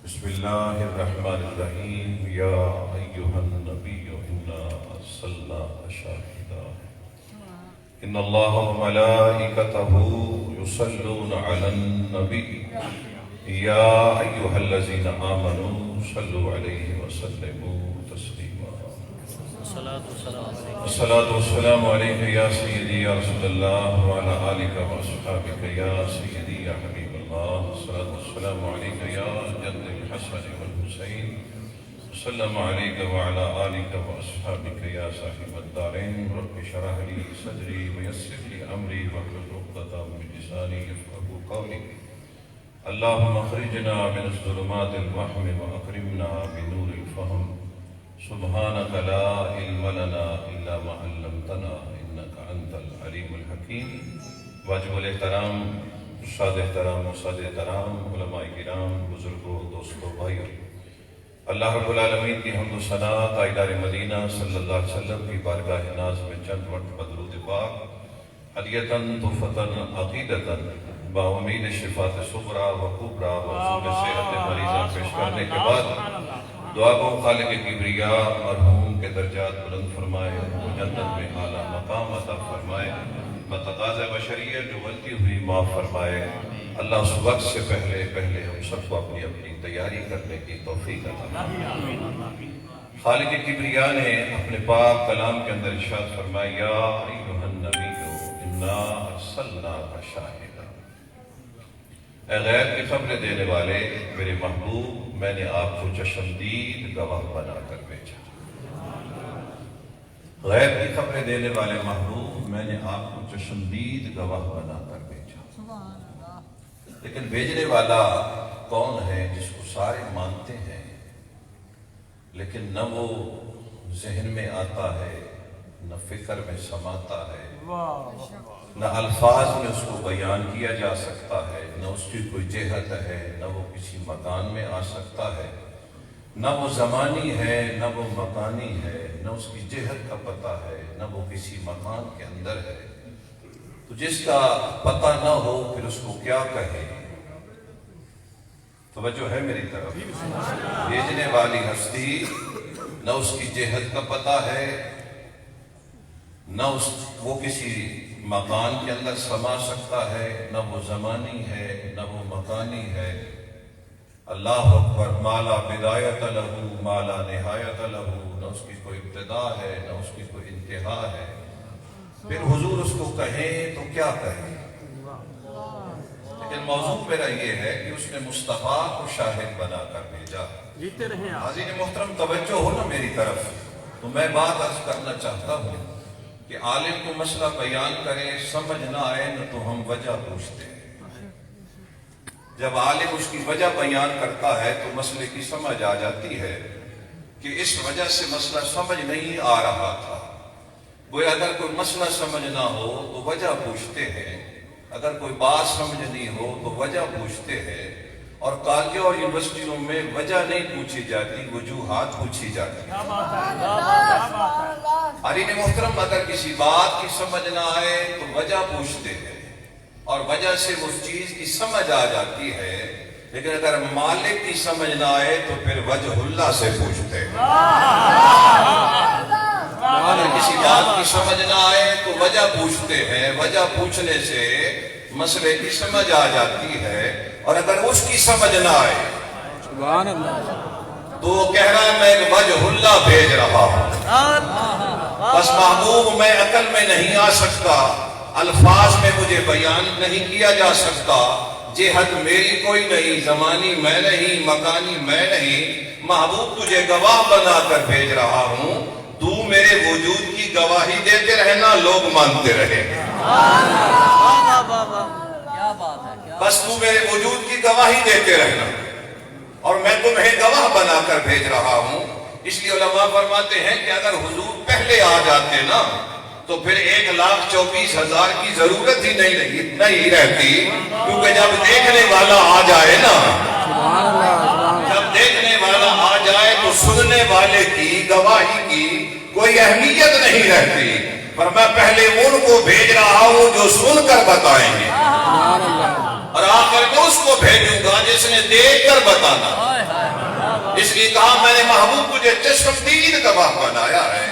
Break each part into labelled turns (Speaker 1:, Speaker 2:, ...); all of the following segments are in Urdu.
Speaker 1: بسم الله الرحمن الرحيم يا أيها النبي إنا أرسلناك شاهدا إن الله وملائكته يصلون على النبي يا أيها الذين آمنوا صلوا عليه وسلموا تسليما الصلاة والسلام عليك يا سيدي يا رسول الله وعلى آلك وأصحابك يا سيدي يا حبيب الله الصلاة والسلام عليك يا جد الحسن والحسين السلام عليك وعلى آلك وأصحابك يا صاحب الدارين رب اشرح لي صدري ويسر لي أمري واحلل عقدة من لساني يفقهوا قولي اللهم اخرجنا من الظلمات الوهم وأكرمنا بنور الفهم سبحانك لا علم لنا إلا ما علمتنا إنك أنت العليم الحكيم واجب الاحترام استاد احترام استاد احترام علماء کرام بزرگوں دوستوں بھائیوں اللہ رب العالمین کی حمد و ثنا تاجدار مدینہ صلی اللہ علیہ وسلم کی بارگاہ ناز میں چند مرتبہ درود پاک ہدیۃً تحفۃً عقیدۃً با امید شفاعت صغریٰ و کبریٰ و حصول صحت مریضہ پیش کرنے کے بعد دعا کو خالق کبریاء مرحوم کے درجات بلند فرمائے وہ جنت میں اعلیٰ مقام عطا فرمائے بتقاضۂ بشریت جو غلطی ہوئی معاف فرمائے اللہ اس وقت سے پہلے ہم سب کو اپنی تیاری کرنے کی توفیق عطا فرمائے۔ خالق کبریاء نے اپنے پاک کلام کے اندر ارشاد فرمایا یا ایھا النبی انا ارسلناک شاہدا، اے غیب کی خبر دینے والے میرے محبوب میں نے آپ کو چشمدید گواہ بنا کر بھیجا۔ غیب کی خبریں دینے والے محبوب میں نے آپ کو چشمدید گواہ بنا کر بھیجا، لیکن بھیجنے والا کون ہے جس کو سارے مانتے ہیں لیکن نہ وہ ذہن میں آتا ہے نہ فکر میں سماتا ہے نہ الفاظ میں اس کو بیان کیا جا سکتا ہے نہ اس کی کوئی جہت ہے نہ وہ کسی مکان میں آ سکتا ہے نہ وہ زمانی ہے نہ وہ مکانی ہے نہ اس کی جہت کا پتہ ہے نہ وہ کسی مکان کے اندر ہے، تو جس کا پتہ نہ ہو پھر اس کو کیا کہے؟ توجہ ہے میری طرف؟ بھیجنے والی ہستی نہ اس کی جہت کا پتہ ہے نہ وہ کسی مکان کے اندر سما سکتا ہے نہ وہ زمانی ہے نہ وہ مکانی ہے۔ اللہ اکبر، ما لا بدایت لہ ما لا نہایت لہ، نہ اس کی کوئی ابتدا ہے نہ اس کی کوئی انتہا ہے، پھر حضور اس کو کہیں تو کیا کہیں؟ لیکن موضوع میرا یہ ہے کہ اس نے مصطفیٰ کو شاہد بنا کر بھیجا۔
Speaker 2: جیتے رہیں آپ۔
Speaker 1: حاضرین محترم توجہ ہو نا میری طرف، تو میں بات عرض کرنا چاہتا ہوں کہ عالم کو مسئلہ بیان کرے سمجھ نہ آئے نہ تو ہم وجہ پوچھتے ہیں، جب عالم اس کی وجہ بیان کرتا ہے تو مسئلے کی سمجھ آ جاتی ہے کہ اس وجہ سے مسئلہ سمجھ نہیں آ رہا تھا۔ وہ اگر کوئی مسئلہ سمجھ نہ ہو تو وجہ پوچھتے ہیں، اگر کوئی بات سمجھنی ہو تو وجہ پوچھتے ہیں، اور کالجوں اور یونیورسٹیوں میں وجہ نہیں پوچھی جاتی وجوہات پوچھی جاتی ہیں۔ حضرین محترم اگر کسی بات کی سمجھ نہ آئے تو وجہ پوچھتے ہیں اور وجہ سے اس چیز کی سمجھ آ جاتی ہے، لیکن اگر مالک کی سمجھ نہ آئے تو پھر وجہ اللہ سے پوچھتے ہیں۔ اگر کسی بات کی سمجھ نہ آئے تو وجہ پوچھتے ہیں، وجہ پوچھنے سے مسئلے کی سمجھ آ جاتی ہے، اور اگر اس کی سمجھ نہ آئے تو وہ کہہ رہا ہے میں ایک وجہ اللہ بھیج رہا ہوں، بس محبوب میں عقل میں نہیں آ سکتا، الفاظ میں مجھے بیان نہیں کیا جا سکتا، جہت میری کوئی نہیں، زمانی میں نہیں، مکانی میں نہیں، محبوب تجھے گواہ بنا کر بھیج رہا ہوں، تو میرے وجود کی گواہی دیتے رہنا، لوگ مانتے رہے، بس تو میرے وجود کی گواہی دیتے رہنا، اور میں تمہیں گواہ بنا کر بھیج رہا ہوں۔ اس لیے علماء فرماتے ہیں کہ اگر حضور پہلے آ جاتے نا تو پھر 1,24,000 کی ضرورت ہی نہیں رہتی، کیونکہ جب دیکھنے والا آ جائے نا، جب دیکھنے والا آ جائے تو سننے والے کی گواہی کی کوئی اہمیت نہیں رہتی، پر میں پہلے ان کو بھیج رہا ہوں جو سن کر بتائیں گے، اور آخر میں اس کو بھیجوں گا جس نے دیکھ کر بتانا۔ لیے کہا میں نے محبوب تجھے چشم دید گواہ بنایا ہے.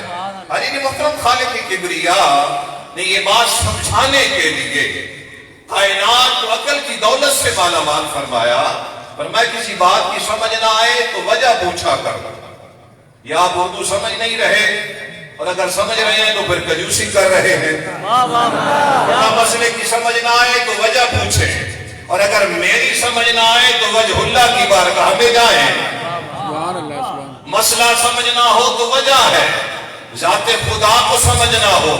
Speaker 1: حضرت محترم خالق کبریا نے یہ بات سمجھانے کے لیے کائنات کو عقل کی دولت سے مالا مال فرمایا. فرمایا کسی بات کی سمجھ نہ آئے تو وجہ پوچھا کر. یا آپ اردو سمجھ نہیں رہے اور اگر سمجھ رہے ہیں تو پھر کنجوسی کر رہے ہیں. مسئلے کی سمجھ نہ آئے تو وجہ پوچھیں اور اگر میری سمجھ نہ آئے تو وجہ اللہ کی بارگاہ میں جائیں. مسئلہ سمجھنا ہو تو وجہ ہے, ذات خدا کو سمجھنا ہو.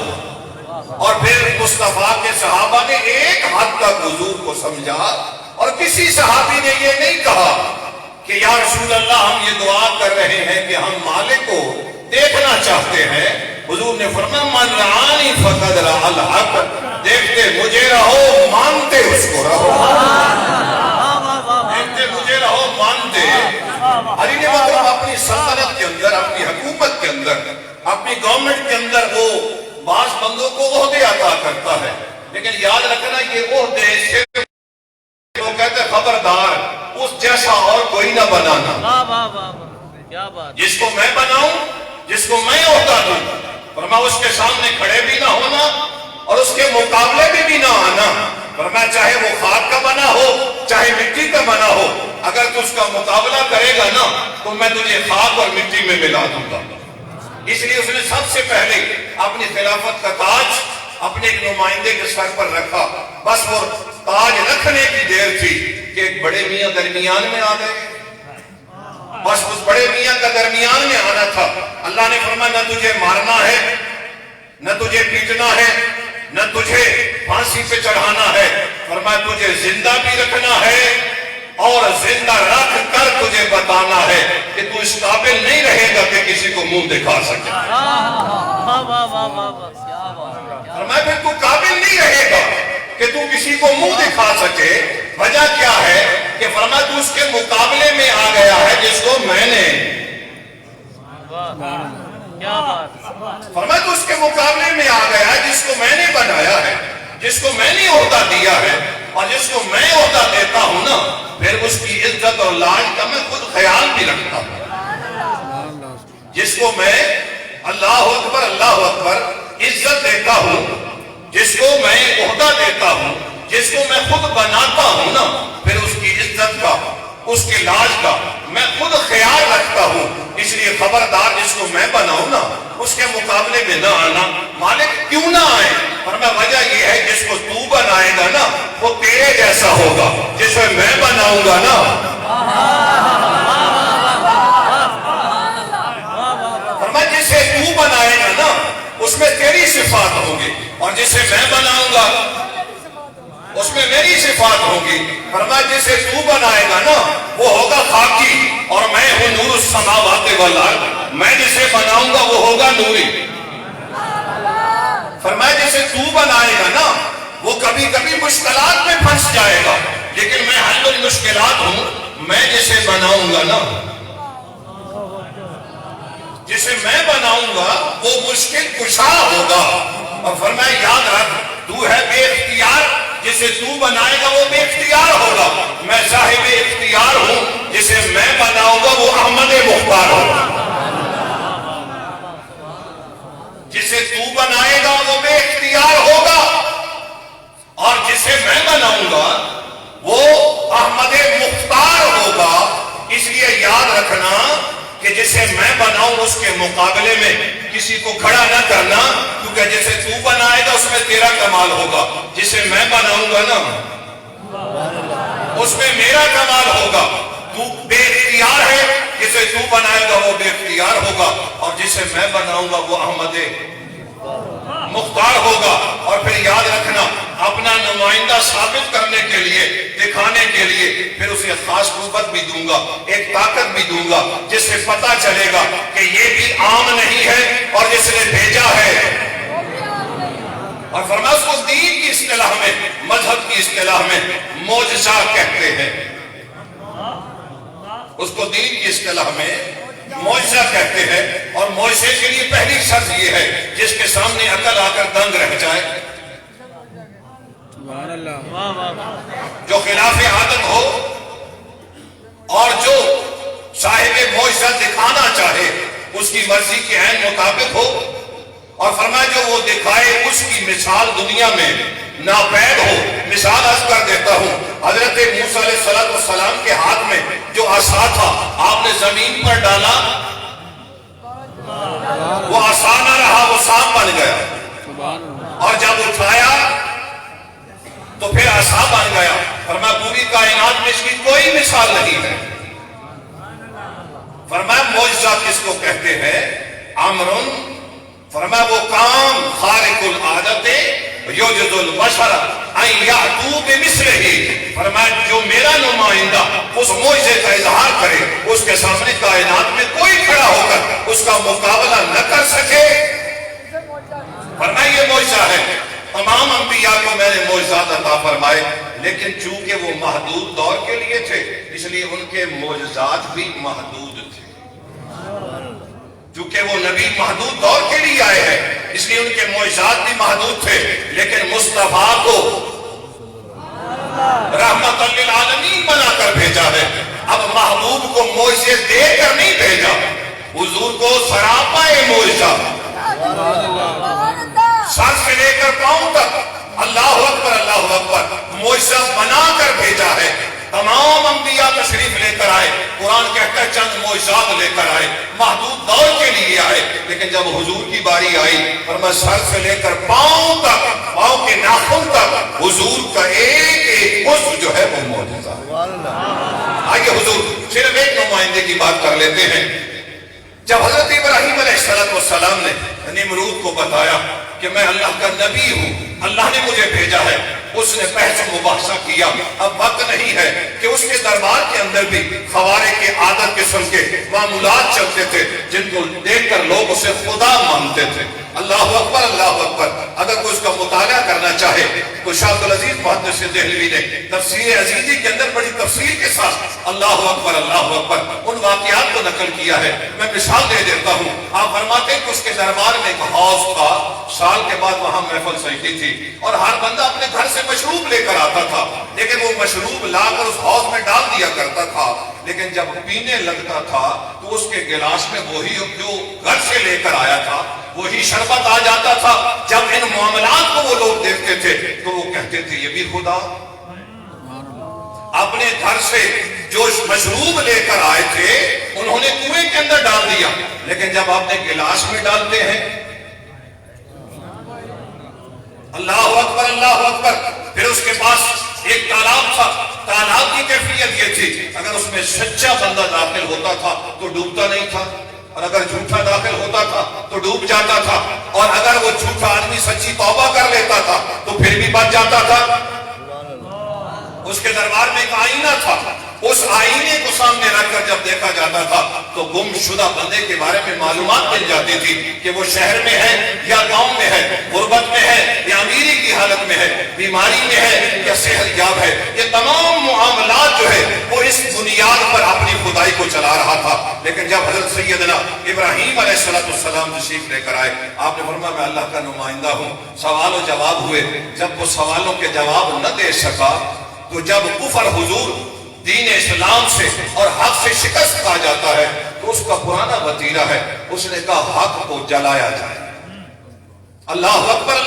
Speaker 1: اور پھر مصطفیٰ کے صحابہ نے ایک حد تک حضور کو سمجھا اور کسی صحابی نے یہ نہیں کہا کہ یا رسول اللہ ہم یہ دعا کر رہے ہیں کہ ہم مالک کو دیکھنا چاہتے ہیں. حضور نے فرمایا من رعانی فقد رعا الحق, دیکھتے مجھے رہو مانتے اس کو رہو. دیکھتے مجھے رہو مانتے. علی نے مطلب اپنی سلطنت کے اندر, اپنی حکومت کے اندر, اپنی گورنمنٹ کے اندر وہ بعض بندوں کو عہدے عطا کرتا ہے, لیکن یاد رکھنا یہ عہدے صرف وہ کہتے خبردار اس جیسا اور کوئی نہ بنانا. جس کو میں بناؤں, جس کو میں عہدہ دوں, فرمایا اس کے سامنے کھڑے بھی نہ ہونا اور اس کے مقابلے میں بھی نہ آنا. فرمایا چاہے وہ خاک کا بنا ہو چاہے مٹی کا بنا ہو, اگر تو اس کا مقابلہ کرے گا نا تو میں تجھے خاک اور مٹی میں ملا دوں گا. اس لیے اس نے سب سے پہلے اپنی خلافت کا تاج اپنے ایک نمائندے کے سر پر رکھا. بس وہ تاج رکھنے کی دیر تھی کہ ایک بڑے میاں درمیان میں آ گئے. بس اس بڑے میاں کا درمیان میں آنا تھا. اللہ نے فرمایا نہ تجھے مارنا ہے, نہ تجھے پیٹنا ہے, نہ تجھے پھانسی پہ چڑھانا ہے. فرمایا تجھے زندہ بھی رکھنا ہے اور زندہ رکھ کر تجھے بتانا ہے کہ تو اس قابل نہیں رہے گا کہ کسی کو منہ دکھا سکے. فرمایا پھر تو قابل نہیں رہے گا کہ تو کسی کو منہ دکھا سکے. وجہ کیا ہے کہ فرمایا تو اس کے مقابلے میں آ گیا ہے جس کو میں نے, فرمایا تو اس کے مقابلے میں آ گیا ہے جس کو میں نے بنایا ہے, جس کو میں نے عہدہ دیا ہے. اور جس کو میں عہدہ دیتا ہوں نا پھر اس کی عزت اور لاج کا میں خود خیال بھی رکھتا ہوں. جس کو میں اللہ اکبر عزت دیتا ہوں, جس کو میں عہدہ دیتا ہوں, جس کو میں خود بناتا ہوں نا پھر اس کی عزت کا, اس کے لاج کا میں خود خیال رکھتا ہوں. اس لیے خبردار جس کو میں بناؤں نا اس کے مقابلے میں نہ آنا. مالک کیوں نہ آئے؟ فرمایا وجہ یہ ہے جس کو تو بنائے گا نا وہ تیرے جیسا ہوگا, جس کو میں بناؤں گا نا فرمایا جسے تو بنائے گا نا اس میں تیری صفات ہوں گی اور جسے میں بناؤں گا اس میں میری صفات ہوگی. فرمایا جسے تو بنائے گا نا وہ ہوگا خاکی اور میں ہوں نور السماوات والارض, میں جسے بناؤں گا وہ ہوگا نوری. فرمایا جسے تو بنائے گا نا وہ کبھی کبھی مشکلات میں پھنس جائے گا لیکن میں حل المشکلات ہوں. میں جسے بناؤں گا نا, جسے میں بناؤں گا وہ مشکل کشا ہوگا. اور فرمایا یاد رکھ تو ہے بے اختیار, جسے تو بنائے گا وہ بے اختیار ہوگا. میں صاحب اختیار ہوں, جسے میں بناؤں گا وہ احمد مختار ہوگا. جسے تو بنائے گا وہ بے اختیار ہوگا اور جسے میں بناؤں گا وہ احمد مختار ہوگا. اس لیے یاد رکھنا کہ جسے میں بناؤں اس کے مقابلے میں کسی کو کھڑا نہ کرنا, کیونکہ جسے تو بنائے گا اس میں تیرا کمال ہوگا, جسے میں بناؤں گا نا اس میں میرا کمال ہوگا. تو بے اختیار ہے, جسے تو بنائے گا وہ بے اختیار ہوگا اور جسے میں بناؤں گا وہ احمد مختار ہوگا. اور پھر یاد رکھنا اپنا نمائندہ ثابت کرنے کے لیے, دکھانے کے لیے پھر اسے خاص قوت بھی دوں گا, ایک طاقت بھی دوں گا جس سے پتا چلے گا کہ یہ بھی عام نہیں ہے اور جس نے بھیجا ہے. اور فرمایا اس کو دین کی اصطلاح میں, مذہب کی اصطلاح میں معجزہ کہتے ہیں. اس کو دین کی اصطلاح میں معجزہ کہتے ہیں. اور معجزے کے لیے پہلی شرط یہ ہے جس کے سامنے عقل آ کر دنگ رہ جائے, جو خلاف عادت ہو اور جو صاحب معجزہ معجزہ دکھانا چاہے اس کی مرضی کے عین مطابق ہو، اور فرمایا جو وہ دکھائے اس کی مثال دنیا میں ناپید ہو۔ مثال عرض کر دیتا ہوں، حضرت موسیٰ علیہ السلام کے ہاتھ میں جو عصا تھا آپ نے زمین پر ڈالا، وہ عصا نہ رہا، وہ سانپ بن گیا، اور جب اٹھایا تو پھر عصا بن گیا۔ فرمایا پوری کائنات میں اس کی کوئی مثال نہیں ہے۔ فرمایا معجزہ کس کو کہتے ہیں؟ امرن، فرمایا وہ کام خارق العادت یوجد البشر ان یاتوا بمثلہ، فرمایا جو میرا نمائندہ اس معجزے کا اظہار کرے اس کے سامنے کائنات میں کوئی کھڑا ہو کر اس کا مقابلہ نہ کر سکے۔ فرمایا یہ معجزہ ہے۔ تمام انبیاء کو میں نے معجزات عطا فرمائے، لیکن چونکہ وہ محدود دور کے لیے تھے اس لیے ان کے معجزات بھی محدود تھے۔ چونکہ وہ نبی محدود دور کے لیے آئے ہیں اس لیے ان کے معجزات بھی محدود تھے، لیکن مصطفیٰ کو رحمت للعالمین بنا کر بھیجا ہے۔ اب محبوب کو معجزے دے کر نہیں بھیجا، حضور کو سراپا معجزہ سر سے لے کر پاؤں تک اللہ اکبر معجزہ بنا کر بھیجا ہے۔ تمام انبیاء تشریف لے کر آئے، قرآن کہتا ہے چند معجزات لے کر آئے، محدود دور کے لیے آئے، لیکن جب حضور کی باری آئی فرمایا سر سے لے کر پاؤں تک، پاؤں کے ناخن تک حضور کا ایک ایک عضو جو ہے وہ معجزہ ہے۔ آئیے حضور صرف ایک نمائندے کی بات کر لیتے ہیں۔ جب حضرت ابراہیم علیہ السلام نے نمرود کو بتایا کہ میں اللہ کا نبی ہوں، اللہ نے مجھے بھیجا ہے، اس نے بحث و مباحثہ کیا۔ اب وقت نہیں ہے کہ اس کے دربار کے اندر بھی خوارے کے عادت قسم کے معمولات چلتے تھے جن کو دیکھ کر لوگ اسے خدا مانتے تھے۔ اللہ اکبر اللہ اکبر۔ اگر کوئی اس کا مطالعہ کرنا چاہے تو شاہ عبدالعزیز محدث دہلوی نے تفسیر عزیزی کے اندر بڑی تفصیل کے ساتھ اللہ اکبر ان واقعات کو نقل کیا ہے۔ میں مثال دے دیتا ہوں۔ آپ فرماتے ہیں کہ اس کے دربار میں ایک حوض تھا، سال کے بعد وہاں محفل سجتی تھی اور ہر بندہ اپنے گھر سے مشروب لے کر آتا تھا، لیکن وہ مشروب لا کر اس حوض میں ڈال دیا کرتا تھا، لیکن جب پینے لگتا تھا تو اس کے گلاس میں وہی جو گھر سے لے کر آیا تھا وہی شربت آ جاتا تھا۔ جب ان معاملات کو وہ لوگ دیکھتے تھے تو وہ کہتے تھے یہ بھی خدا۔ اپنے گھر سے جو مشروب لے کر آئے تھے انہوں نے کنویں کے اندر ڈال دیا، لیکن جب اپنے گلاس میں ڈالتے ہیں اللہ اکبر۔ پھر اس کے پاس ایک تالاب تھا، تالاب کی کیفیت یہ تھی اگر اس میں سچا بندہ داخل ہوتا تھا تو ڈوبتا نہیں تھا، اور اگر جھوٹا داخل ہوتا تھا تو ڈوب جاتا تھا، اور اگر وہ جھوٹا آدمی سچی توبہ کر لیتا تھا تو پھر بھی بچ جاتا تھا۔ اس کے دربار میں ایک آئینہ تھا، اس آئینے کو سامنے رکھ کر جب دیکھا جاتا تھا تو گم شدہ بندے کے بارے میں معلومات مل جاتی تھی کہ وہ شہر میں ہے یا گاؤں میں ہے، غربت میں ہے یا امیری کی حالت میں ہے، بیماری میں ہے یا صحت یاب ہے۔ یہ تمام معاملات جو ہے وہ اس بنیاد پر اپنی خدائی کو چلا رہا تھا۔ لیکن جب حضرت سیدنا ابراہیم علیہ السلام تشریف لے کر آئے، آپ نے فرمایا میں اللہ کا نمائندہ ہوں۔ سوال و جواب ہوئے، جب وہ سوالوں کے جواب نہ دے سکا تو جب کفر حضور دین اسلام سے اور حق سے شکست کھا جاتا ہے تو اس کا پرانا وتیرہ ہے، اس نے کہا حق کو جلایا جائے۔ اللہ اکبر۔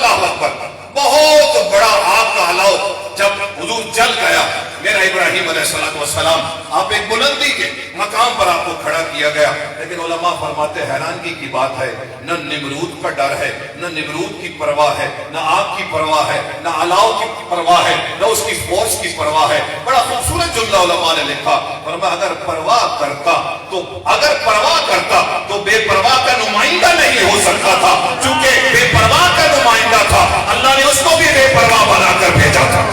Speaker 1: بہت بڑا آگ کا الاؤ جب حضور جل گیا، میرا ابراہیم علیہ السلام آپ ایک بلندی کے مقام پر آپ کو کھڑا کیا گیا، لیکن علماء فرماتے حیرانگی کی بات ہے نہ نمرود کا ڈر ہے، نہ نمرود کی پرواہ ہے، نہ آگ کی پرواہ ہے، نہ الاؤ کی پرواہ ہے، نہ اس کی فورس کی پرواہ ہے۔ بڑا خوبصورت جملہ علماء نے لکھا، فرمایا اگر پرواہ کرتا تو بے پرواہ کا نمائندہ نہیں ہو سکتا تھا، چونکہ بے پرواہ کا نمائندہ تھا اللہ نے اس کو بھی بے پرواہ بنا کر بھیجا تھا۔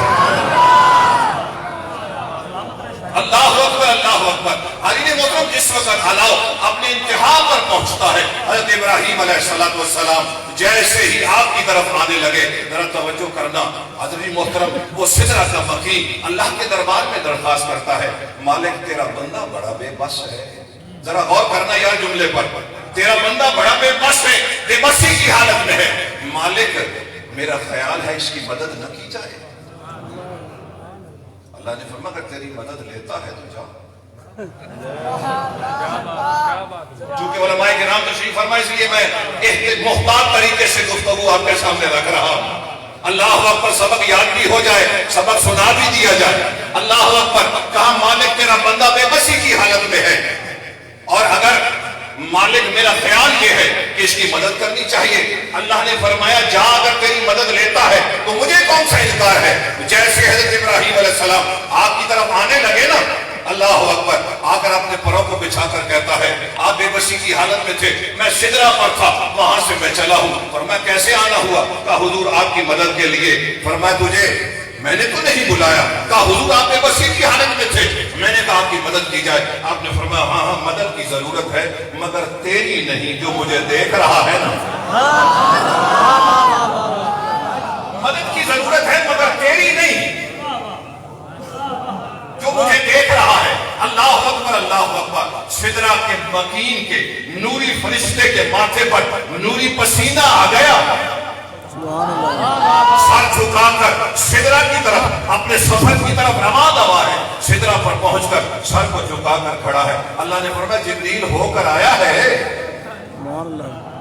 Speaker 1: اللہ اکبر۔ حضرت محترم جس وقت الاؤ اپنے انتہا پر پہنچتا ہے، حضرت ابراہیم علیہ السلام جیسے ہی آپ کی طرف آنے لگے، ذرا توجہ کرنا حضرت محترم، وہ سدرہ کا مکین اللہ کے دربار میں درخواست کرتا ہے، مالک تیرا بندہ بڑا بے بس ہے۔ ذرا غور کرنا یار جملے پر، تیرا بندہ بڑا بے بس ہے، بے بسی کی حالت میں ہے، مالک میرا خیال ہے اس کی مدد نہ کی جائے۔ اللہ نے فرمایا اگر تیری مدد لیتا ہے تو جا، چونکہ علماء کرام تشریف فرما، اس لیے میں محتاط طریقے سے گفتگو آپ کے سامنے رکھ رہا ہوں۔ اللہ اکبر، سبق یاد بھی ہو جائے، سبق سنا بھی دیا جائے۔ اللہ اکبر، کہا مالک تیرا بندہ بے بسی کی حالت میں ہے، اور اگر مالک میرا خیال یہ ہے کہ اس کی مدد کرنی چاہیے، اللہ نے فرمایا جا، اگر تیری مدد لیتا ہے تو مجھے کون سا انکار ہے۔ جیسے حضرت ابراہیم علیہ السلام آپ کی طرف آنے لگے نا، اللہ اکبر، آ کر اپنے پروں کو بچھا کر کہتا ہے آپ بے بسی کی حالت میں تھے، میں سدرہ پر تھا، وہاں سے میں چلا ہوں۔ فرمایا کیسے آنا ہوا؟ کہا حضور آپ کی مدد کے لیے۔ فرمایا تجھے میں نے تو نہیں بلایا۔ کہا حضور آپ بے بسی کی حالت میں تھے، میں نے کہا آپ کی مدد کی جائے۔ آپ نے فرمایا ہاں ہاں مدد کی ضرورت ہے، مگر تیری نہیں، جو مجھے دیکھ رہا ہے نا۔ مدد کی ضرورت ہے مگر تیری نہیں، جو مجھے دیکھ رہا ہے۔ اللہ اکبر، اللہ اکبر، سدرہ کے مکین کے نوری فرشتے کے ماتھے پر نوری پسینہ آ گیا، سر جھکا کر سدرہ کی طرف، اپنے سفر کی طرف رواں دوا ہے، سدرہ پر پہنچ کر سر کو جھکا کر کھڑا ہے۔ اللہ نے فرمایا جبریل ہو کر آیا ہے،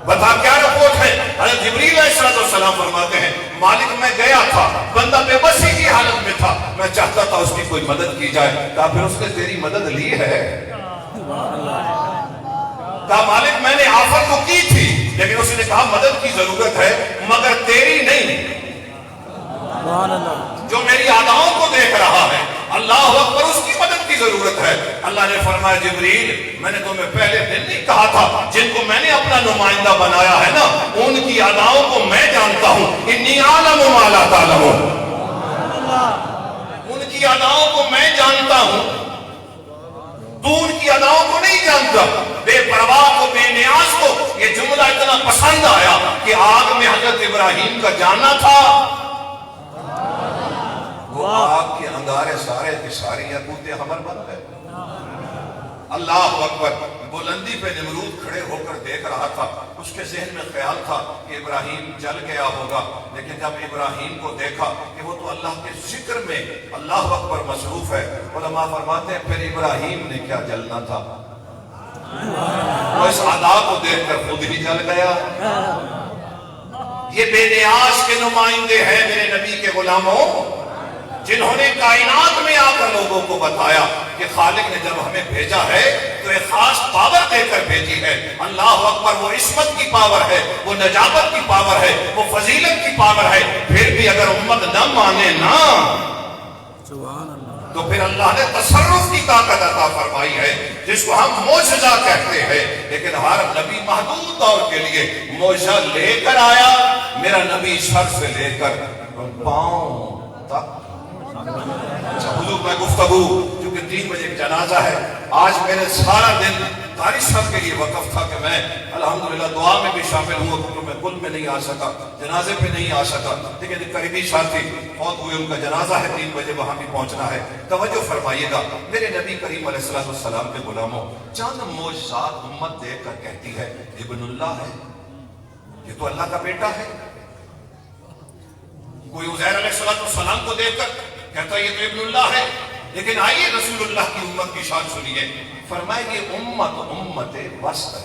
Speaker 1: بتا کیا رپورٹ ہے؟ حضرت جبریل علیہ السلام فرماتے ہیں مالک میں گیا تھا، بندہ بے بسی کی حالت میں تھا، میں چاہتا تھا اس کی کوئی مدد کی جائے۔ کہا پھر اس نے تیری مدد لی ہے؟ کہا مالک میں نے آفر تو کی تھی، لیکن اس نے کہا مدد کی ضرورت ہے مگر تیری نہیں، جو میری اداؤں کو دیکھ رہا ہے، اللہ اکبر، اس کی مدد کی ضرورت ہے۔ اللہ نے فرمایا جبریل میں نے تمہیں پہلے دن نہیں کہا تھا، جن کو میں نے اپنا نمائندہ بنایا ہے نا، ان کی اداؤں کو میں جانتا ہوں، انی اعلم ما لا تعلمون، ان کی اداؤں کو میں جانتا ہوں، تو ان کی اداؤں کو نہیں جانتا۔ بے پرواہ کو، بے نیاز کو یہ جملہ اتنا پسند آیا کہ آگ میں حضرت ابراہیم کا جانا تھا، وہ آگ کے انگارے سارے کے سارے یاقوت حمر بن گئے۔ اللہ اکبر، بلندی پہ نمرود کھڑے ہو کر دیکھ رہا تھا، اس کے ذہن میں خیال تھا کہ ابراہیم جل گیا ہوگا، لیکن جب ابراہیم کو دیکھا کہ وہ تو اللہ کے ذکر میں اللہ اکبر مصروف ہے، علماء فرماتے ہیں پھر ابراہیم نے کیا جلنا تھا، وہ اس ادا کو دیکھ کر خود ہی جل گیا۔ یہ بے نیاز کے نمائندے ہیں میرے نبی کے غلاموں، جنہوں نے کائنات میں آ کر لوگوں کو بتایا کہ خالق نے جب ہمیں بھیجا ہے تو ایک خاص پاور دے کر بھیجی ہے۔ اللہ اکبر، وہ عصمت کی پاور ہے، وہ نجابت کی پاور ہے، وہ فضیلت کی پاور ہے۔ پھر بھی اگر امت نہ مانے نا تو پھر اللہ نے تصرف کی طاقت عطا فرمائی ہے، جس کو ہم معجزہ کہتے ہیں، لیکن ہر نبی محدود دور کے لیے معجزہ لے کر آیا۔ میرا نبی سر سے لے کر پاؤں تک۔ حضور میں گفتگو، کیونکہ 3 بجے جنازہ ہے، آج میرے سارا دن قاری صاحب کے لیے وقف تھا کہ میں الحمدللہ دعا میں بھی شامل ہوں، کیونکہ میں کل میں نہیں آ سکا، جنازے پہ نہیں آ سکا، لیکن قریبی ساتھی فوت ہوئے، ان کا جنازہ ہے، 3 بجے وہاں بھی پہنچنا ہے۔ توجہ فرمائیے گا میرے نبی کریم علیہ السلام کے غلاموں، چند معجزات امت دیکھ کر کہتی ہے ابن اللہ ہے، یہ تو اللہ کا بیٹا ہے۔ کوئی عزیر علیہ السلام کو دیکھ کر کہتا ہے یہ تو ابن اللہ ہے، لیکن آئیے رسول اللہ کی امت کی شان سنیے۔ فرمائے یہ امت وسط ہے،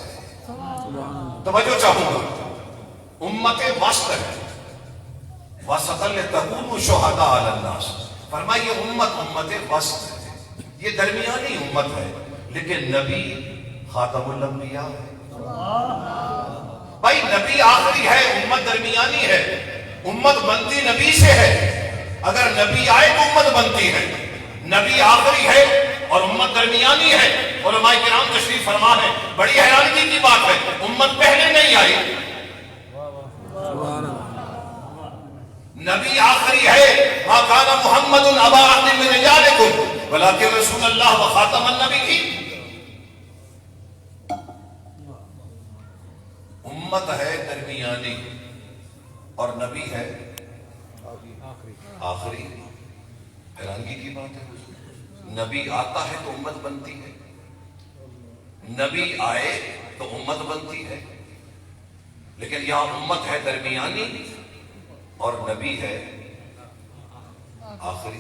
Speaker 1: توجہ چاہوں گا، امت وسط ہے، وسطا لتکونوا شہداء علی الناس۔ فرمائے یہ امت وسط ہے، یہ درمیانی امت ہے، لیکن نبی خاتم الانبیاء ہے۔ بھائی نبی آخری ہے، امت درمیانی ہے، امت بنتی نبی سے ہے، اگر نبی آئے تو امت بنتی ہے، نبی آخری ہے اور امت درمیانی ہے۔ علماء کرام تشریف فرما ہے، بڑی حیرانگی کی بات ہے، امت پہلے نہیں آئی، نبی آخری ہے۔ ما کان محمد ابا احد من رجالکم ولکن رسول اللہ وخاتم النبیین۔ امت ہے درمیانی اور نبی ہے آخری۔ حیرانگی کی بات ہے، نبی آتا ہے تو امت بنتی ہے، نبی آئے تو امت بنتی ہے، لیکن یہاں امت ہے درمیانی اور نبی ہے آخری۔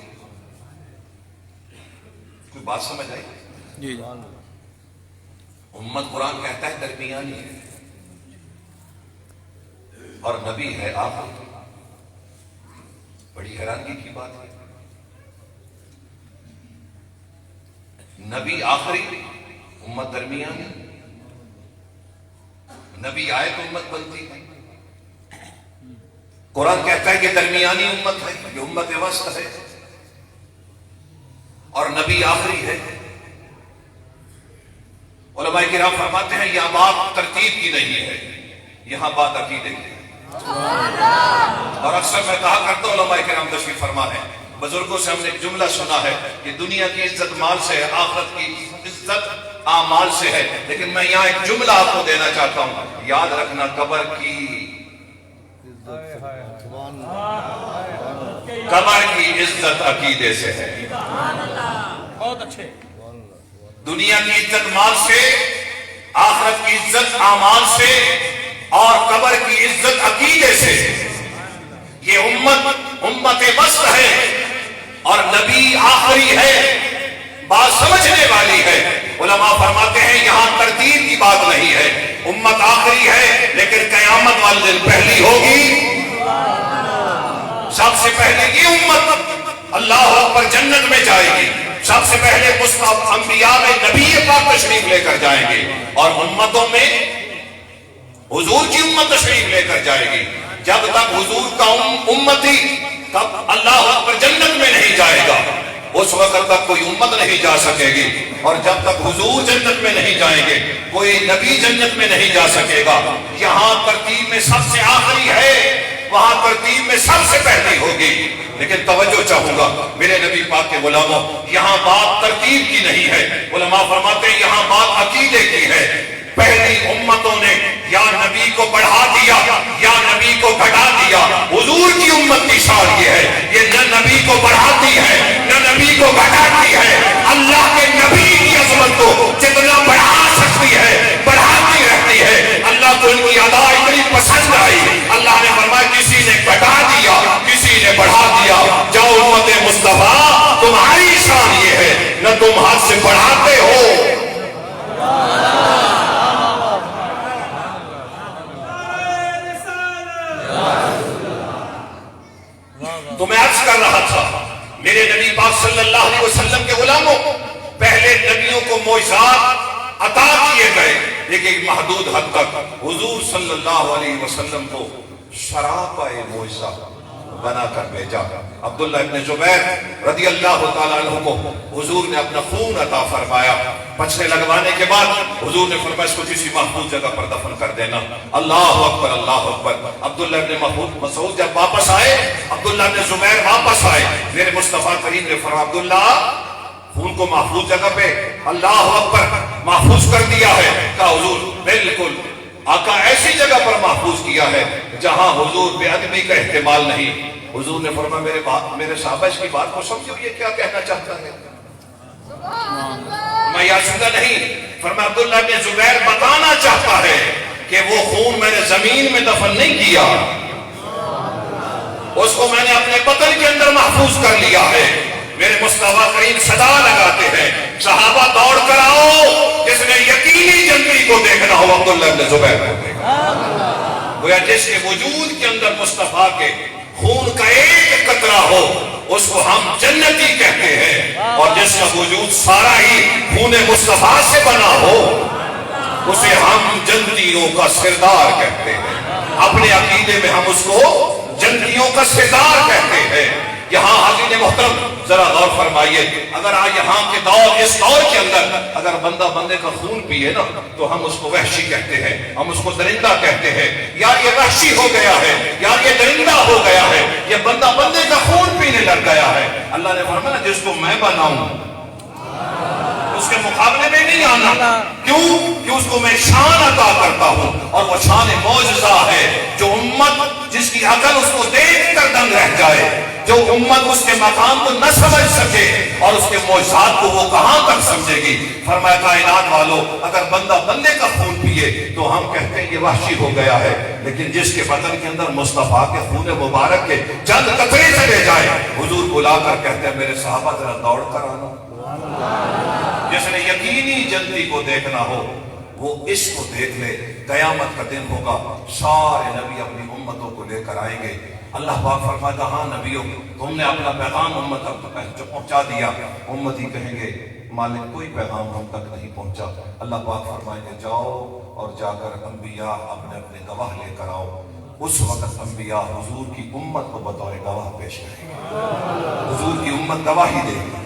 Speaker 1: کوئی بات سمجھ آئی؟
Speaker 2: جی
Speaker 1: امت قرآن کہتا ہے درمیانی ہے اور نبی ہے آخری. بڑی حیرانگی کی بات ہے. نبی آخری، امت درمیانی. نبی آئے تو امت بنتی ہے. قرآن کہتا ہے کہ درمیانی امت ہے، یہ امت وسط ہے، اور نبی آخری ہے. علماء کرام فرماتے ہیں یہاں بات ترتیب کی نہیں ہے، یہاں بات عقیدے کی ہے. اور اکثر میں کہا کرتا ہوں، علماء کرام تشریف فرما ہے، بزرگوں سے ہم نے ایک جملہ سنا ہے کہ دنیا کی عزت مال سے ہے، آخرت کی عزت اعمال سے ہے. لیکن میں یہاں ایک جملہ آپ کو دینا چاہتا ہوں، یاد رکھنا قبر کی عزت عقیدے سے ہے.
Speaker 2: بہت اچھے.
Speaker 1: دنیا کی عزت مال سے، آخرت کی عزت اعمال سے، اور قبر کی عزت عقیدے سے. یہ امت وسط ہے اور نبی آخری ہے، بات سمجھنے والی ہے. علماء فرماتے ہیں یہاں ترتیب کی بات نہیں ہے، امت آخری ہے لیکن قیامت والے دن پہلی ہوگی. سب سے پہلے یہ امت اللہ اکبر جنت میں جائے گی. سب سے پہلے مصطفیٰ انبیاء میں نبی پاک تشریف لے کر جائیں گے، اور امتوں میں حضور کی امت تشریف لے کر جائے گی. جب تک حضور کا امتی تب اللہ اکبر جنت میں نہیں جائے گا، اس وقت تک کوئی امت نہیں جا سکے گی. اور جب تک حضور جنت میں نہیں جائیں گے کوئی نبی جنت میں نہیں جا سکے گا. یہاں ترتیب میں سب سے آخری ہے، وہاں ترتیب میں سب سے پہلی ہوگی. لیکن توجہ چاہوں گا میرے نبی پاک کے غلاموں، یہاں بات ترتیب کی نہیں ہے. علماء فرماتے ہیں یہاں بات عقیدے کی ہے. پہلی امتوں نے یا نبی کو بڑھا دیا یا نبی کو گھٹا دیا. حضور کی امت کی شان یہ ہے، یہ نہ نبی کو بڑھاتی ہے نہ نبی کو گھٹاتی ہے. اللہ کے نبی کی عظمت کو جتنا بڑھا سکتی ہے بڑھاتی رہتی ہے. اللہ کو ان کی ادا اتنی پسند آئی، اللہ نے فرمایا کسی نے گھٹا دیا کسی نے بڑھا دیا. جاؤ امت مصطفیٰ، تمہاری شان یہ ہے نہ تم ہاتھ سے بڑھاتے ہو. تو میں عرض کر رہا تھا میرے نبی پاک صلی اللہ علیہ وسلم کے غلاموں، پہلے نبیوں کو معجزات عطا کیے گئے لیکن ایک محدود حد تک. حضور صلی اللہ علیہ وسلم کو سراپا معجزہ بنا کر بھیجا. عبداللہ ابن زبیر رضی اللہ تعالیٰ عنہ کو حضور نے اپنا خون عطا فرمایا. بچنے لگوانے کے بعد حضور نے فرمایا اس کو کسی محفوظ جگہ پر دفن کر دینا. اللہ اکبر اللہ اکبر. عبداللہ ابن مسعود جب واپس آئے، عبداللہ ابن زبیر واپس آئے، میرے مصطفیٰ کریم نے فرمایا عبداللہ خون کو محفوظ جگہ پہ اللہ اکبر محفوظ کر دیا ہے. کہا حضور بالکل آقا ایسی جگہ پر محفوظ کیا ہے جہاں حضور بے ادبی کا احتمال نہیں. حضور نے فرمایا میرے صحابہ اس کی بات کو سمجھو، یہ کیا کہنا چاہتا ہے؟ میں یا سنگا نہیں. فرمایا عبداللہ بن زبیر بتانا چاہتا ہے کہ وہ خون میں نے زمین میں دفن نہیں کیا، اس کو میں نے اپنے بطن کے اندر محفوظ کر لیا ہے. میرے مصطفیٰ کریم صدا لگاتے ہیں صحابہ دوڑ کر آؤ، جس نے یقینی جنتی کو دیکھنا ہو عبداللہ بن زبیر کو دیکھنا. گویا جس کے وجود کے اندر مصطفیٰ کے خون کا ایک قطرہ ہو اس کو ہم جنتی کہتے ہیں، اور جس کا وجود سارا ہی خون مصطفیٰ سے بنا ہو اسے ہم جنتیوں کا سردار کہتے ہیں. اپنے عقیدے میں ہم اس کو جنتیوں کا سردار کہتے ہیں. یہاں حاضرین محترم ذرا غور فرمائیے، اگر یہاں کے دور اس دور کے اندر اگر بندہ بندے کا خون پیے نا تو ہم اس کو وحشی کہتے ہیں، ہم اس کو درندہ کہتے ہیں. یار یہ وحشی ہو گیا ہے، یار یہ درندہ ہو گیا ہے، یہ بندہ بندے کا خون پینے لگ گیا ہے. اللہ نے فرمایا جس کو میں بناؤں اس کے مقابلے میں نہیں آنا. کیوں کہ اس کو میں شان عطا کرتا ہوں، اور وہ شان معجزہ ہے. جو امت جس کی عقل اس کو دیکھ کر دنگ رہ جائے، جو امت اس کے مقام کو نہ سمجھ سکے اور اس کے معجزات کو وہ کہاں تک سمجھے گی. فرمایا کائنات والو اگر بندہ بندے کا خون پیے تو ہم کہتے ہیں یہ وحشی ہو گیا ہے، لیکن جس کے بدن کے اندر مصطفیٰ کے خون مبارک کے چند قطرے چلے جائے، حضور بلا کر کہتے ہیں میرے صحابہ ذرا دوڑ کر آنا.
Speaker 3: جس نے یقینی جلدی کو دیکھنا ہو وہ اس کو دیکھ لے. قیامت کا دن ہوگا، سارے نبی اپنی امتوں کو لے کر آئیں گے. اللہ پاک فرماتا ہاں نبیوں تم نے اپنا پیغام امت تک پہنچا دیا. امتی کہیں گے مالک کوئی پیغام ہم تک نہیں پہنچا. اللہ پاک فرمائیں گے جاؤ اور جا کر انبیاء اپنے اپنے گواہ لے کر آؤ. اس وقت انبیاء حضور کی امت کو بطور گواہ پیش کریں گے. حضور کی امت گواہی دے گی.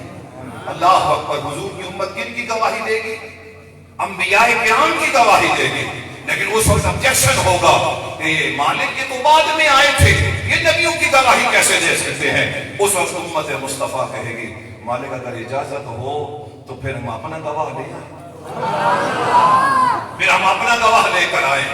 Speaker 3: اللہ اکبر. حضور کی امت کن کی گواہی دے گی؟ انبیاء کرام کی گواہی دے گی. لیکن اس وقت objection ہوگا کہ یہ مالک یہ تو بعد میں آئے تھے، یہ نبیوں کی گواہی کیسے دے سکتے ہیں؟ اس وقت امت مصطفیٰ کہے گی مالک اگر اجازت ہو تو پھر ہم اپنا گواہ لے آئیں، پھر ہم اپنا گواہ لے کر آئیں.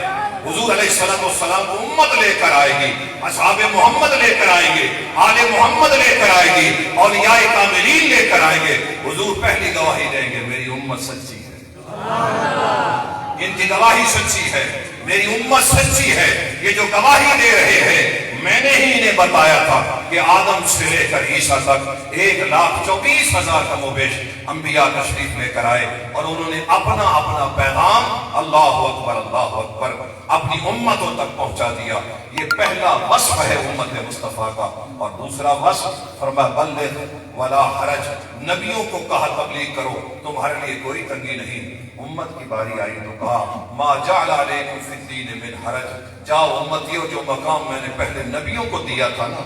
Speaker 3: حضور علیہ السلام امت لے کر آئے گی، اصحاب محمد لے کر آئیں گے، آل محمد لے کر آئے گی، اولیاء کاملین لے کر آئیں گے. حضور پہلی گواہی دیں گے میری امت سچی ہے، ان کی گواہی سچی ہے، میری امت سچی ہے. یہ جو گواہی دے رہے ہیں میں نے ہی انہیں بتایا تھا کہ آدم سے لے کر عیسیٰ تک 1,24,000 کم و بیش انبیاء تشریف لے کر آئے اور انہوں نے اپنا اپنا پیغام اللہ اکبر اپنی امتوں تک پہنچا دیا. یہ پہلا وصف ہے امت مصطفیٰ کا. اور دوسرا وصف فرمایا بلغ ولا حرج، نبیوں کو کہا تبلیغ کرو تمہارے لیے کوئی تنگی نہیں. امت کی باری آئی تو کہا ما جعل علیکم فی الدین من حرج، جاؤ امتیوں جو مقام میں نے پہلے نبیوں کو دیا تھا نا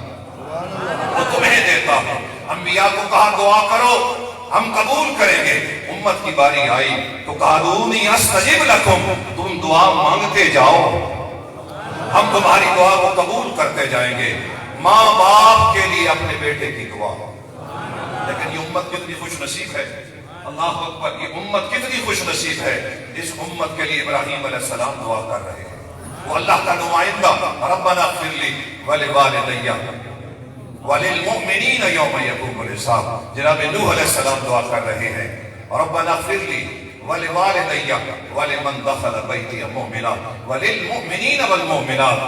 Speaker 3: وہ تمہیں دیتا ہوں. انبیاء کو کہا دعا کرو ہم قبول کریں گے. امت کی باری آئی تو کہا ادعونی استجب لکم، تم دعا مانگتے جاؤ ہم تمہاری دعا کو قبول کرتے جائیں گے. ماں باپ کے لیے اپنے بیٹے کی دعا. لیکن یہ امت کتنی خوش نصیب ہے، اللہ اکبر. یہ امت کتنی خوش نصیب ہے. اس امت کے لیے ابراہیم علیہ السلام دعا کر رہے ہیں. وہ اللہ کا نمائندہ ربنا اغفر لی ولوالدی وللمؤمنین یوم یقوم الحساب. جناب نوح علیہ السلام دعا کر رہے ہیں ربنا اغفر لی ولوالدی ولمن دخل بیتی مؤمنا وللمؤمنین والمؤمنات.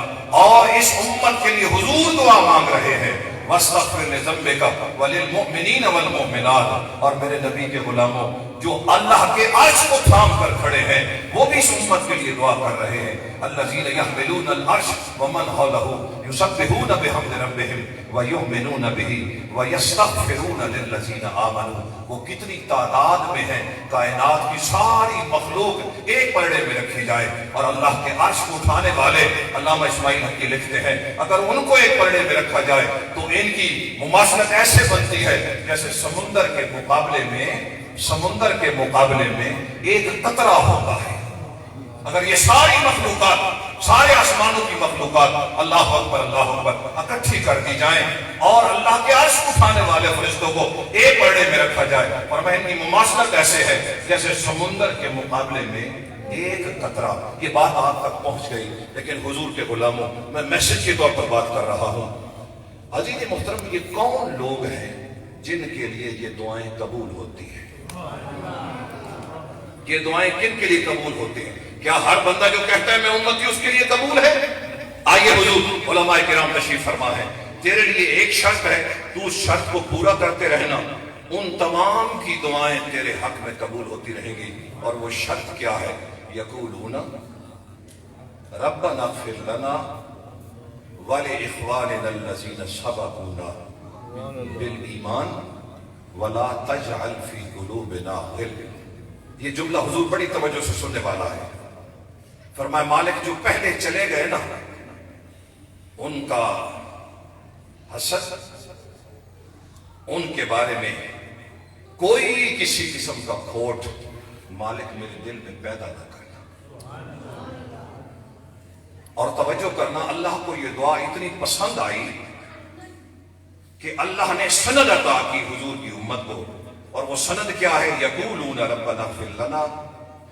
Speaker 3: اور اس امت کے لیے حضور دعا مانگ رہے ہیں واستغفر لذنبک وللمؤمنین والمؤمنات. اور میرے نبی کے غلاموں جو اللہ کے عرش کو تھام کر کھڑے ہیں وہ بھی اس امت کے لیے دعا کر رہے ہیں. الذین یحملون العرش ومن حولہ یسبحون بحمد ربہم ویؤمنون بہ ویستغفرون للذین آمنوا. وہ کتنی تعداد میں ہیں، کائنات کی ساری مخلوق ایک پلڑے میں رکھی جائے اور اللہ کے عرش کو اٹھانے والے علامہ اسماعیل حقی لکھتے ہیں اگر ان کو ایک پلڑے میں رکھا جائے تو ان کی مماثلت ایسے بنتی ہے جیسے سمندر کے مقابلے میں ایک قطرہ ہوتا ہے. اگر یہ ساری مخلوقات، سارے آسمانوں کی مخلوقات اللہ اکبر اکٹھی کر دی جائیں اور اللہ کے عرش اٹھانے والے فرشتوں کو ایک پلڑے میں رکھا جائے اور میں ان کی مماثلت ایسے ہے جیسے سمندر کے مقابلے میں ایک قطرہ. یہ بات آپ تک پہنچ گئی. لیکن حضور کے غلاموں میں میسج کے طور پر بات کر رہا ہوں. عزیز محترم یہ کون لوگ ہیں جن کے لیے یہ دعائیں قبول ہوتی ہیں؟ یہ دعائیں کن کے لیے قبول ہوتی ہیں؟ کیا ہر بندہ جو کہتا ہے میں امتی اس کے لیے قبول ہے؟ آئیے حضور علماء کرام تشریف فرما ہے. تیرے لیے ایک شرط ہے، تو اس شرط کو پورا کرتے رہنا، ان تمام کی دعائیں تیرے حق میں قبول ہوتی رہیں گی. اور وہ شرط کیا ہے؟ یقولون ربنا اغفر لنا ولإخواننا الذین سبقونا بالایمان ولا تجعل فی قلوبنا غل. یہ جملہ حضور بڑی توجہ سے سننے والا ہے. فرمایا مالک جو پہلے چلے گئے نا ان کا حسد، ان کے بارے میں کوئی کسی قسم کا کھوٹ مالک میرے دل میں پیدا نہ کرنا. اور توجہ کرنا، اللہ کو یہ دعا اتنی پسند آئی کہ اللہ نے سند عطا کی حضور کی امت کو. اور وہ سند کیا ہے؟ یقولون ربنا اغفر لنا.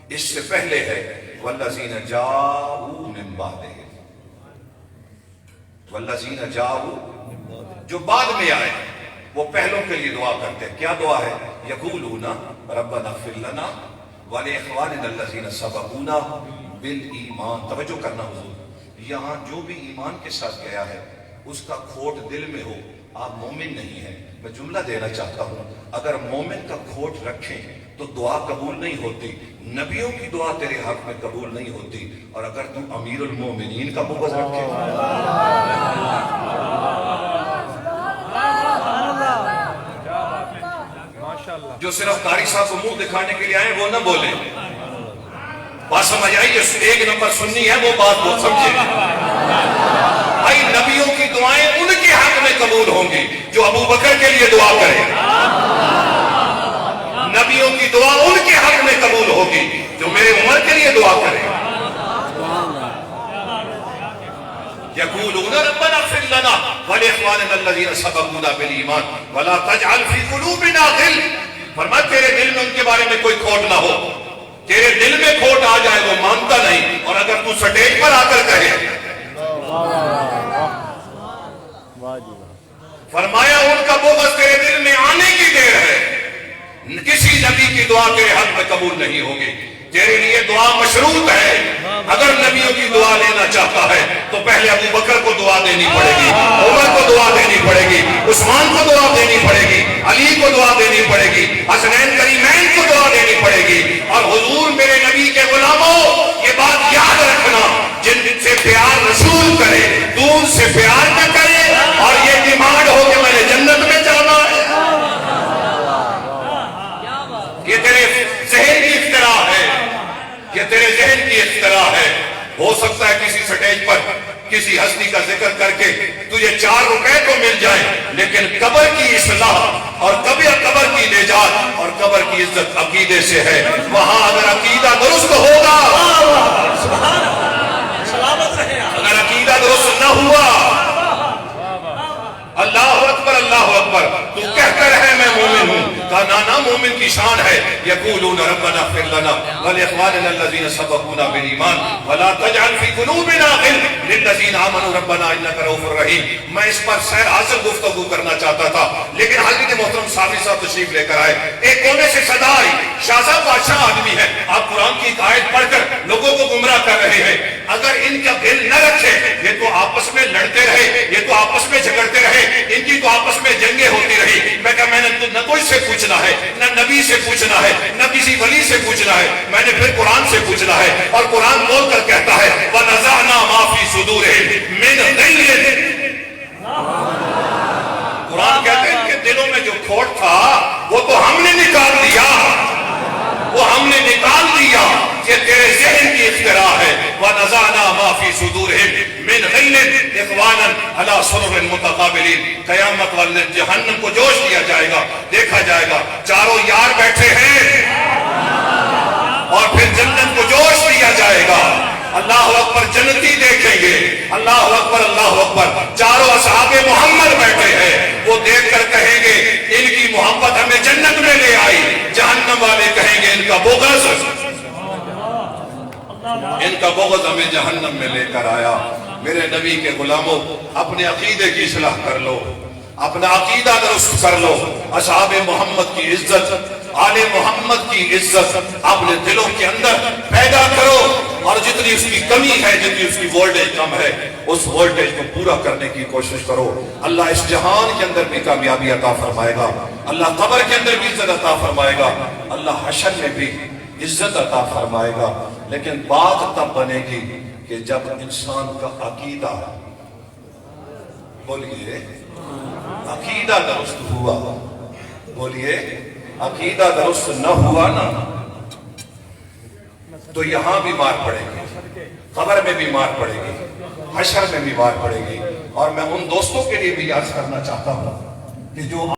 Speaker 3: اس سے پہلے ہے والذین جاؤوا من بعدہم، والذین جاؤوا جو بعد میں آئے وہ پہلوں کے لیے دعا کرتے ہیں. کیا دعا ہے؟ یقولون ربنا اغفر لنا ولإخواننا الذین سبقونا بالایمان. توجہ کرنا حضور، یہاں جو بھی ایمان کے ساتھ گیا ہے اس کا کھوٹ دل میں ہو، آپ مومن نہیں ہیں. میں جملہ دینا چاہتا ہوں، اگر مومن کا کھوٹ رکھیں تو دعا قبول نہیں ہوتی، نبیوں کی دعا تیرے حق میں قبول نہیں ہوتی۔ اور اگر تو امیر المومنین کا بغض رکھے، جو صرف قاری صاحب کو منہ دکھانے کے لیے آئے وہ نہ بولیں، بات سمجھ آئی؟ جو ایک نمبر سنی ہے وہ بات بہت سمجھے بھائی، نبیوں کی دعائیں ان کے حق میں قبول ہوں گی جو ابو بکر کے لیے دعا کرے، نبیوں کی دعا ان کے حق میں قبول ہوگی جو میرے عمر کے لیے دعا کرے۔ یقولون ربنا اغفر لنا ولاخواننا الذین سبقونا بالایمان ولا تجعل فی قلوبنا غل، فرمایا تیرے دل میں ان کے بارے میں کوئی کھوٹ نہ ہو، تیرے دل میں کھوٹ آ جائے وہ مانتا نہیں، اور اگر تو سٹیج پر آ کر کہے، فرمایا ان کا بغض تیرے دل میں آنے کی دیر ہے، کسی نبی کی دعا تیرے حق میں قبول نہیں ہوگی، تیرے لیے دعا مشروط ہے۔ اگر نبیوں کی دعا لینا چاہتا ہے تو پہلے ابو بکر کو دعا دینی پڑے گی، عمر کو دعا دینی پڑے گی، عثمان کو دعا دینی پڑے گی، علی کو دعا دینی پڑے گی، حسنین کریمین کو دعا دینی پڑے گی۔ اور حضور میرے نبی کے غلاموں، یہ بات یاد رکھنا، جن سے پیار رسول کرے تو ان سے پیار نہ کرے، اور یہ ڈیمانڈ ہو کہ میں نے جنت میں جانا ہے، یہ تیرے ذہن کی اختراع ہے، یہ تیرے ذہن کی اختراع ہے۔ ہو سکتا ہے کسی سٹیج پر کسی ہستی کا ذکر کر کے تجھے 4 روپے تو مل جائے، لیکن قبر کی اصلاح اور قبر کی نجات اور قبر کی عزت عقیدے سے ہے۔ وہاں اگر عقیدہ درست ہوگا، اگر عقیدہ درست نہ ہوا، اللہ اکبر اللہ اکبر، تو کہتا رہے میں مومن ہوں، کہا نا مومن کی شان ہے۔ یقولون ربنا اغفر لنا ولاخواننا الذین سبقونا بالایمان ولا تجعل فی قلوبنا غل للذین آمنوا ربنا انک رؤوف رحیم۔ میں اس پر سیر حاصل گفتگو کرنا چاہتا تھا، لیکن حضرت محترم صافی صاحب تشریف لے کر آئے، ایک کونے سے صدا آئی، شاہ صاحب بادشاہ آدمی ہے، آپ قرآن کی ایک آیت پڑھ کر لوگوں کو گمراہ کر رہے ہیں، اگر ان کا دل نہ رکھے، یہ تو آپس میں لڑتے رہے، یہ تو آپس میں جھگڑتے رہے، ان کی تو آپس میں جنگیں ہوتی رہی۔ میں کہا میں نے نہ کوئی سے پوچھنا ہے، نہ نبی سے پوچھنا ہے، نہ کسی ولی سے پوچھنا ہے، میں نے پھر قرآن سے پوچھنا ہے، اور قرآن بول کر کہتا ہے وَنَزَعْنَا مَا فِي صُدُورِهِمْ مِنْ غِلٍّ۔ قرآن کہتے ہیں ان کے دلوں میں جو کھوٹ تھا وہ تو ہم نے نکال دیا، وہ ہم نے نکال دیا، یہ تیرے ذہن کی اختراع ہے۔ وَنَزَعْنَا مَا فِي صُدُورِهِمْ مِنْ غِلٍّ إِخْوَانًا عَلَى سُرُرٍ مُتَقَابِلِينَ۔ قیامت والے دن جہنم کو جوش دیا جائے گا، دیکھا جائے گا چاروں یار بیٹھے ہیں، اور پھر جنت کو جوش دیا جائے گا۔ اللہ اکبر، جنتی دیکھیں گے، اللہ اکبر اللہ اکبر، چاروں اصحاب محمد بیٹھے ہیں، وہ دیکھ کر کہیں گے ان کی محبت ہمیں جنت میں لے آئی، جہنم والے کہیں گے ان کا بغض ہمیں جہنم میں لے کر آیا۔ میرے نبی کے غلاموں، اپنے عقیدے کی اصلاح کر لو، اپنا عقیدہ درست کر لو، اصحاب محمد کی عزت، آل محمد کی عزت اپنے دلوں کے اندر پیدا کرو، اور جتنی اس کی کمی ہے، جتنی اس کی وولٹیج کم ہے، اس وولٹیج کو پورا کرنے کی کوشش کرو۔ اللہ اس جہان کے اندر بھی کامیابی عطا فرمائے گا، اللہ قبر کے اندر بھی عزت عطا فرمائے گا، اللہ حشر میں بھی عزت عطا فرمائے گا۔ لیکن بات تب بنے گی کہ جب انسان کا عقیدہ، بولیے عقیدہ درست ہوا، بولیے عقیدہ درست نہ ہوا نا تو یہاں بھی مار پڑے گی، قبر میں بھی مار پڑے گی، حشر میں بھی مار پڑے گی۔ اور میں ان دوستوں کے لیے بھی عرض کرنا چاہتا ہوں کہ جو